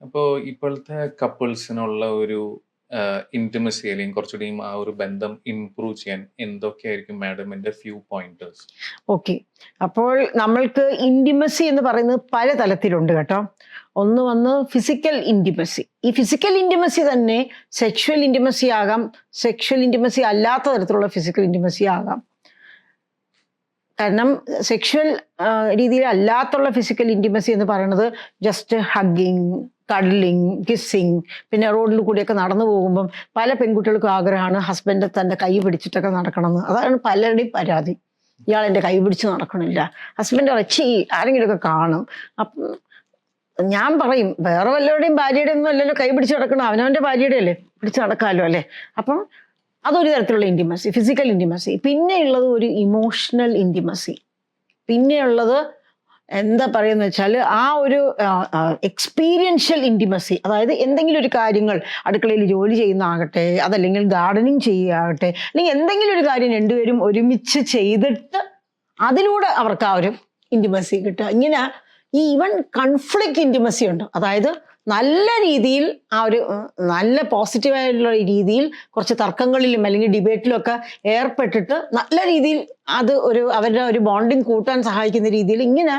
അപ്പോ ഇപ്പോഴത്തെ കപ്പിൾസിനുള്ള ഒരു ഇന്റിമസി അല്ലെങ്കിൽ കുറച്ചുകൂടിയും ആ ഒരു ബന്ധം ഇംപ്രൂവ് ചെയ്യാൻ എന്തൊക്കെയായിരിക്കും മാഡമിന്റെ ഫ്യൂ പോയിന്റേഴ്സ്? ഓക്കെ. അപ്പോൾ നമ്മൾക്ക് ഇന്റിമസി എന്ന് പറയുന്നത് പല തലത്തിലുണ്ട് കേട്ടോ. ഒന്ന് വന്ന് ഫിസിക്കൽ ഇന്റിമസി. ഈ ഫിസിക്കൽ ഇന്റിമസി തന്നെ സെക്ഷുവൽ ഇന്റിമസി ആകാം, സെക്ഷുവൽ ഇന്റിമസി അല്ലാത്ത തരത്തിലുള്ള ഫിസിക്കൽ ഇന്റിമസി ആകാം. കാരണം സെക്ഷുവൽ രീതിയിൽ അല്ലാത്തുള്ള ഫിസിക്കൽ ഇന്റിമസി എന്ന് പറയുന്നത് ജസ്റ്റ് ഹഗ്ഗിങ്, കഡ്ലിങ്, കിസ്സിങ്, പിന്നെ റോഡിൽ കൂടിയൊക്കെ നടന്നു പോകുമ്പം പല പെൺകുട്ടികൾക്കും ആഗ്രഹമാണ് ഹസ്ബൻഡ് തൻ്റെ കൈ പിടിച്ചിട്ടൊക്കെ നടക്കണമെന്ന്. അതാണ് പലരുടെയും പരാതി. ഇയാൾ എൻ്റെ കൈ പിടിച്ച് നടക്കണില്ല. ഹസ്ബൻഡ് അച്ഛി ആരെങ്കിലുമൊക്കെ കാണും. അപ്പം ഞാൻ പറയും, വേറെ വല്ലവരുടെയും ഭാര്യയുടെ ഒന്നും അല്ലല്ലോ കൈ പിടിച്ച് നടക്കണം, അവനവൻ്റെ ഭാര്യയുടെ അല്ലേ പിടിച്ച് നടക്കാമല്ലോ അല്ലേ. അപ്പം അതൊരു തരത്തിലുള്ള ഇൻറ്റിമസി, ഫിസിക്കൽ ഇൻറ്റിമസി. പിന്നെയുള്ളത് ഒരു ഇമോഷണൽ ഇൻറ്റിമസി. പിന്നെയുള്ളത് എന്താ പറയുന്നത് വെച്ചാൽ ആ ഒരു എക്സ്പീരിയൻഷ്യൽ ഇൻറ്റിമസി. അതായത് എന്തെങ്കിലും ഒരു കാര്യങ്ങൾ അടുക്കളയിൽ ജോലി ചെയ്യുന്നതാകട്ടെ, അതല്ലെങ്കിൽ ഗാർഡനിങ് ചെയ്യുകയാകട്ടെ, അല്ലെങ്കിൽ എന്തെങ്കിലും ഒരു കാര്യം രണ്ടുപേരും ഒരുമിച്ച് ചെയ്തിട്ട് അതിലൂടെ അവർക്ക് ആ ഒരു ഇൻറ്റിമസി കിട്ടുക. ഇങ്ങനെ ഈ ഈവൻ കൺഫ്ലിക്റ്റ് ഇൻറ്റിമസി ഉണ്ട്. അതായത് നല്ല രീതിയിൽ ആ ഒരു നല്ല പോസിറ്റീവായിട്ടുള്ള രീതിയിൽ കുറച്ച് തർക്കങ്ങളിലും അല്ലെങ്കിൽ ഡിബേറ്റിലും ഒക്കെ ഏർപ്പെട്ടിട്ട് നല്ല രീതിയിൽ അത് അവരുടെ ഒരു ബോണ്ടിങ് കൂട്ടാൻ സഹായിക്കുന്ന രീതിയിൽ ഇങ്ങനെ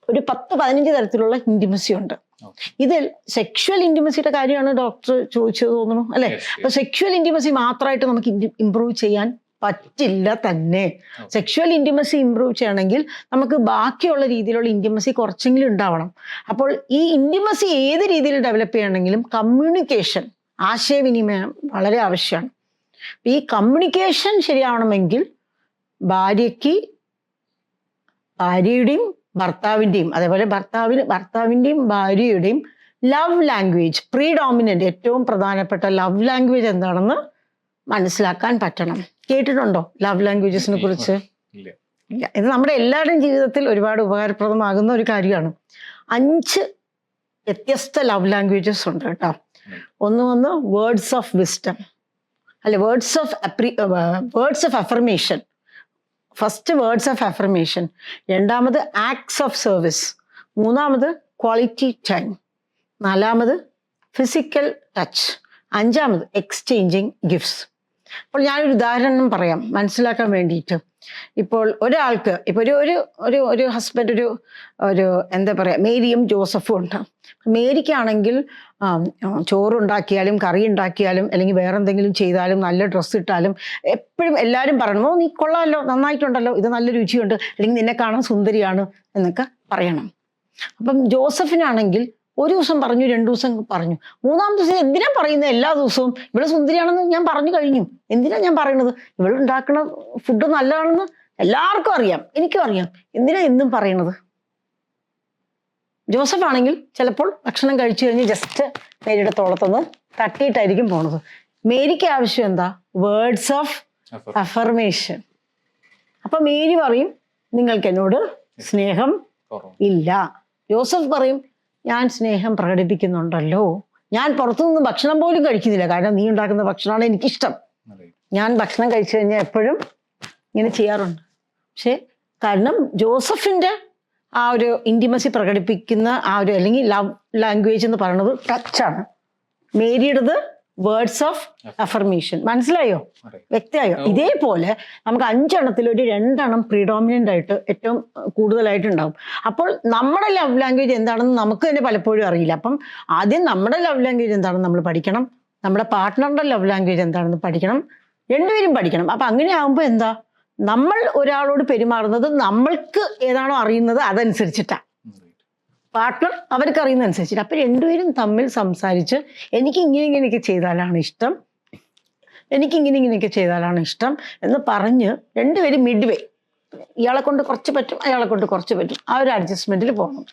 ഒരു 10-15 തരത്തിലുള്ള ഇൻറ്റിമസി ഉണ്ട്. ഇതിൽ സെക്ഷുവൽ ഇൻറ്റിമസിയുടെ കാര്യമാണ് ഡോക്ടർ ചോദിച്ചത് തോന്നുന്നു അല്ലെ. അപ്പൊ സെക്ഷുവൽ ഇൻറ്റിമസി മാത്രമായിട്ട് നമുക്ക് ഇംപ്രൂവ് ചെയ്യാൻ പറ്റില്ല തന്നെ. സെക്ഷുവൽ ഇൻറ്റിമസി ഇംപ്രൂവ് ചെയ്യണമെങ്കിൽ നമുക്ക് ബാക്കിയുള്ള രീതിയിലുള്ള ഇൻറ്റിമസി കുറച്ചെങ്കിലും ഉണ്ടാവണം. അപ്പോൾ ഈ ഇൻറ്റിമസി ഏത് രീതിയിൽ ഡെവലപ്പ് ചെയ്യണമെങ്കിലും കമ്മ്യൂണിക്കേഷൻ, ആശയവിനിമയം വളരെ ആവശ്യമാണ്. ഈ കമ്മ്യൂണിക്കേഷൻ ശരിയാവണമെങ്കിൽ ഭാര്യയുടെയും ഭർത്താവിൻ്റെയും, അതേപോലെ ഭർത്താവിൻ്റെയും ഭാര്യയുടെയും ലവ് ലാംഗ്വേജ്, പ്രീഡോമിനൻ്റ് ഏറ്റവും പ്രധാനപ്പെട്ട ലവ് ലാംഗ്വേജ് എന്താണെന്ന് മനസ്സിലാക്കാൻ പറ്റണം. കേട്ടിട്ടുണ്ടോ ലവ് ലാംഗ്വേജസിനെ കുറിച്ച്? ഇല്ല. ഇത് നമ്മുടെ എല്ലാവരുടെയും ജീവിതത്തിൽ ഒരുപാട് ഉപകാരപ്രദമാകുന്ന ഒരു കാര്യമാണ്. 5 വ്യത്യസ്ത ലവ് ലാംഗ്വേജസ് ഉണ്ട് കേട്ടോ. ഒന്ന് വേർഡ്സ് ഓഫ് വിസ്ഡം, അല്ലെ words of affirmation. First words of affirmation, രണ്ടാമത് ആക്ട്സ് ഓഫ് സർവീസ്, മൂന്നാമത് ക്വാളിറ്റി ടൈം, നാലാമത് ഫിസിക്കൽ ടച്ച്, അഞ്ചാമത് എക്സ്ചേഞ്ചിങ് ഗിഫ്റ്റ്സ്. അപ്പോൾ ഞാനൊരു ഉദാഹരണം പറയാം മനസ്സിലാക്കാൻ വേണ്ടിയിട്ട്. ഇപ്പോൾ ഒരാൾക്ക് ഒരു ഹസ്ബൻഡ് ഒരു എന്താ പറയുക, മേരിയും ജോസഫും ഉണ്ട്. മേരിക്കാണെങ്കിൽ ചോറുണ്ടാക്കിയാലും കറി ഉണ്ടാക്കിയാലും അല്ലെങ്കിൽ വേറെ എന്തെങ്കിലും ചെയ്താലും നല്ല ഡ്രസ്സ് ഇട്ടാലും എപ്പോഴും എല്ലാവരും പറയണം, നീ കൊള്ളാമല്ലോ, നന്നായിട്ടുണ്ടല്ലോ, ഇത് നല്ല രുചിയുണ്ട്, അല്ലെങ്കിൽ നിന്നെ കാണാൻ സുന്ദരിയാണ് എന്നൊക്കെ പറയണം. അപ്പം ജോസഫിനാണെങ്കിൽ ഒരു ദിവസം പറഞ്ഞു, 2 ദിവസം പറഞ്ഞു, 3-ാമത്തെ ദിവസം എന്തിനാ പറയുന്നത് എല്ലാ ദിവസവും, ഇവിടെ സുന്ദരിയാണെന്ന് ഞാൻ പറഞ്ഞു കഴിഞ്ഞു, എന്തിനാ ഞാൻ പറയുന്നത്, ഇവിടെ ഉണ്ടാക്കുന്ന ഫുഡ് നല്ലതാണെന്ന് എല്ലാവർക്കും അറിയാം, എനിക്കും അറിയാം, എന്തിനാ എന്നും പറയണത്. ജോസഫ് ആണെങ്കിൽ ചിലപ്പോൾ ഭക്ഷണം കഴിച്ചു കഴിഞ്ഞ് ജസ്റ്റ് മേരിയുടെ തോളത്തൊന്ന് തട്ടിയിട്ടായിരിക്കും പോണത്. മേരിക്ക് ആവശ്യം എന്താ? Words of affirmation. അപ്പൊ മേരി പറയും, നിങ്ങൾക്ക് എന്നോട് സ്നേഹം ഇല്ല. ജോസഫ് പറയും, ഞാൻ സ്നേഹം പ്രകടിപ്പിക്കുന്നുണ്ടല്ലോ, ഞാൻ പുറത്തുനിന്ന് ഭക്ഷണം പോലും കഴിക്കുന്നില്ല, കാരണം നീ ഉണ്ടാക്കുന്ന ഭക്ഷണമാണ് എനിക്കിഷ്ടം, ഞാൻ ഭക്ഷണം കഴിച്ചു കഴിഞ്ഞാൽ എപ്പോഴും ഇങ്ങനെ ചെയ്യാറുണ്ട്. പക്ഷെ കാരണം ജോസഫിൻ്റെ ആ ഒരു ഇൻറ്റിമസി പ്രകടിപ്പിക്കുന്ന ആ ഒരു അല്ലെങ്കിൽ ലവ് ലാംഗ്വേജ് എന്ന് പറയുന്നത് ടച്ചാണ്. മേരിയുടേത് വേർഡ്സ് ഓഫ് അഫർമേഷൻ. മനസ്സിലായോ? വ്യക്തമായോ? ഇതേപോലെ നമുക്ക് 5 എണ്ണത്തിൽ ഒരു 2 എണ്ണം പ്രീഡോമിനൻ്റ് ആയിട്ട് ഏറ്റവും കൂടുതലായിട്ടുണ്ടാവും. അപ്പോൾ നമ്മുടെ ലവ് ലാംഗ്വേജ് എന്താണെന്ന് നമുക്ക് തന്നെ പലപ്പോഴും അറിയില്ല. അപ്പം ആദ്യം നമ്മുടെ ലവ് ലാംഗ്വേജ് എന്താണെന്ന് നമ്മൾ പഠിക്കണം, നമ്മുടെ പാർട്ട്ണറുടെ ലവ് ലാംഗ്വേജ് എന്താണെന്ന് പഠിക്കണം, രണ്ടുപേരും പഠിക്കണം. അപ്പം അങ്ങനെ ആകുമ്പോൾ എന്താ, നമ്മൾ ഒരാളോട് പെരുമാറുന്നത് നമ്മൾക്ക് ഏതാണോ അറിയുന്നത് അതനുസരിച്ചിട്ടാണ്, പാർട്ട്ണർ അവർക്ക് അറിയുന്നതനുസരിച്ചിട്ട്. അപ്പം രണ്ടുപേരും തമ്മിൽ സംസാരിച്ച് എനിക്ക് ഇങ്ങനെയൊക്കെ ചെയ്താലാണ് ഇഷ്ടം, എനിക്ക് ഇങ്ങനെയൊക്കെ ചെയ്താലാണ് ഇഷ്ടം എന്ന് പറഞ്ഞ് രണ്ടുപേരും മിഡ്വേ, ഇയാളെ കൊണ്ട് കുറച്ച് പറ്റും അയാളെ കൊണ്ട് കുറച്ച് പറ്റും, ആ ഒരു അഡ്ജസ്റ്റ്മെൻറ്റിൽ പോകണം.